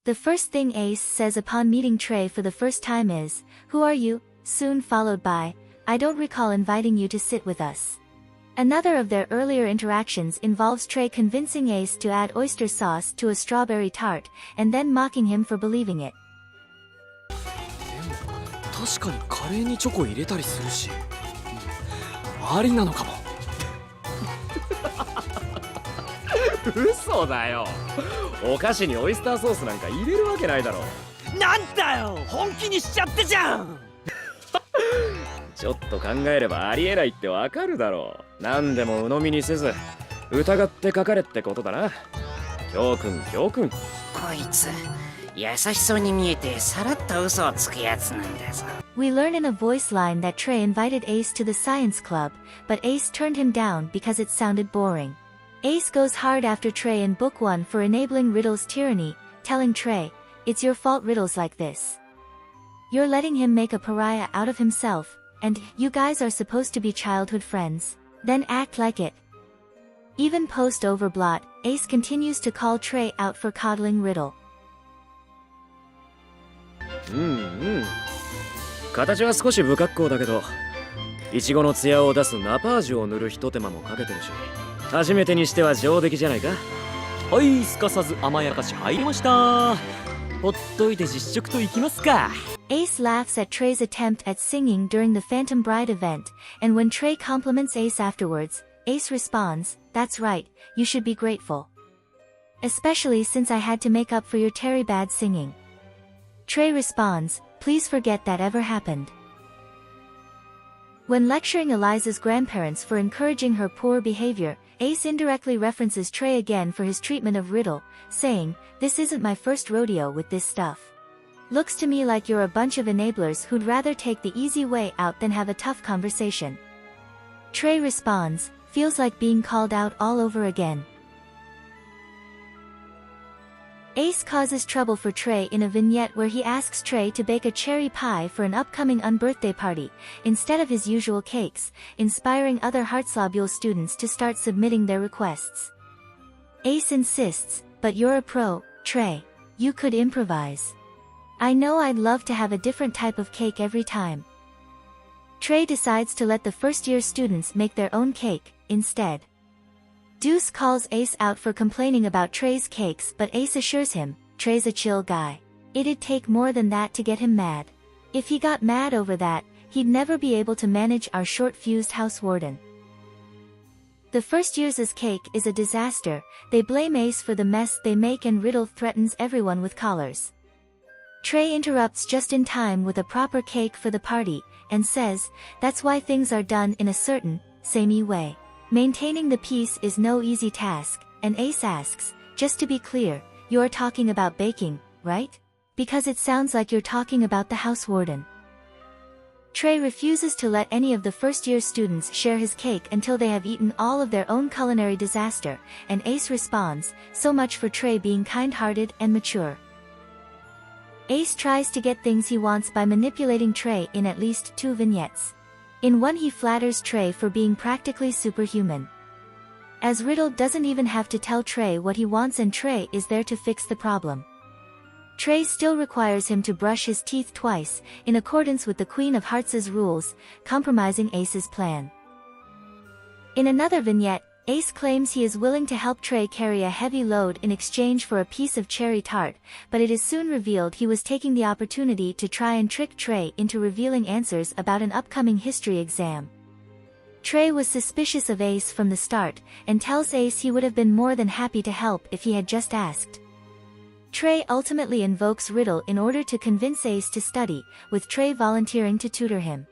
The first thing Ace says upon meeting Trey for the first time is, "Who are you?" soon followed by, "I don't recall inviting you to sit with us." Another of their earlier interactions involves Trey convincing Ace to add oyster sauce to a strawberry tart, and then mocking him for believing it. 確かにカレーにチョコ入れたりするし、ありなのかも。嘘だよ。お菓子にオイスターソースなんか入れるわけないだろ。なんだよ、本気にしちゃってじゃん。ちょっと考えればありえないってわかるだろう。何でも鵜呑みにせず疑ってかかれってことだな。教訓教訓。こいつ優しそうに見えてさらっと嘘をつくやつなんだぞ。 We learn in a voice line that Trey invited Ace to the science club, but Ace turned him down because it sounded boring. Ace goes hard after Trey in Book 1 for enabling Riddle's tyranny, telling Trey, "It's your fault Riddle's like this. You're letting him make a pariah out of himself, and you guys are supposed to be childhood friends. Then act like it." Even post-Overblot, Ace continues to call Trey out for coddling Riddle. 形は少し不格好だけど、イチゴの艶を出すナパージュを塗るひと手間もかけてるし、初めてにしては上出来じゃないか。はい、すかさず甘やかし入りました。ほっといて実食といきますか。 Ace laughs at Trey's attempt at singing during the Phantom Bride event, and when Trey compliments Ace afterwards, Ace responds, "That's right, you should be grateful. Especially since I had to make up for your Terry bad singing." Trey responds, "Please forget that ever happened." When lecturing Eliza's grandparents for encouraging her poor behavior, Ace indirectly references Trey again for his treatment of Riddle, saying, "This isn't my first rodeo with this stuff. Looks to me like you're a bunch of enablers who'd rather take the easy way out than have a tough conversation." Trey responds, "Feels like being called out all over again." Ace causes trouble for Trey in a vignette where he asks Trey to bake a cherry pie for an upcoming Unbirthday party, instead of his usual cakes, inspiring other Heartslobule students to start submitting their requests. Ace insists, "But you're a pro, Trey. You could improvise. I know I'd love to have a different type of cake every time." Trey decides to let the first-year students make their own cake, instead. Deuce calls Ace out for complaining about Trey's cakes, but Ace assures him, Trey's a chill guy. It'd take more than that to get him mad. If he got mad over that, he'd never be able to manage our short-fused house warden. The first year's cake is a disaster. They blame Ace for the mess they make and Riddle threatens everyone with collars. Trey interrupts just in time with a proper cake for the party, and says, "That's why things are done in a certain, samey way. Maintaining the peace is no easy task," and Ace asks, "Just to be clear, you're talking about baking, right? Because it sounds like you're talking about the house warden." Trey refuses to let any of the first-year students share his cake until they have eaten all of their own culinary disaster, and Ace responds, "So much for Trey being kind-hearted and mature." Ace tries to get things he wants by manipulating Trey in at least 2 vignettes. In one he flatters Trey for being practically superhuman. As Riddle doesn't even have to tell Trey what he wants and Trey is there to fix the problem. Trey still requires him to brush his teeth twice, in accordance with the Queen of Hearts' rules, compromising Ace's plan. In another vignette, Ace claims he is willing to help Trey carry a heavy load in exchange for a piece of cherry tart, but it is soon revealed he was taking the opportunity to try and trick Trey into revealing answers about an upcoming history exam. Trey was suspicious of Ace from the start, and tells Ace he would have been more than happy to help if he had just asked. Trey ultimately invokes Riddle in order to convince Ace to study, with Trey volunteering to tutor him.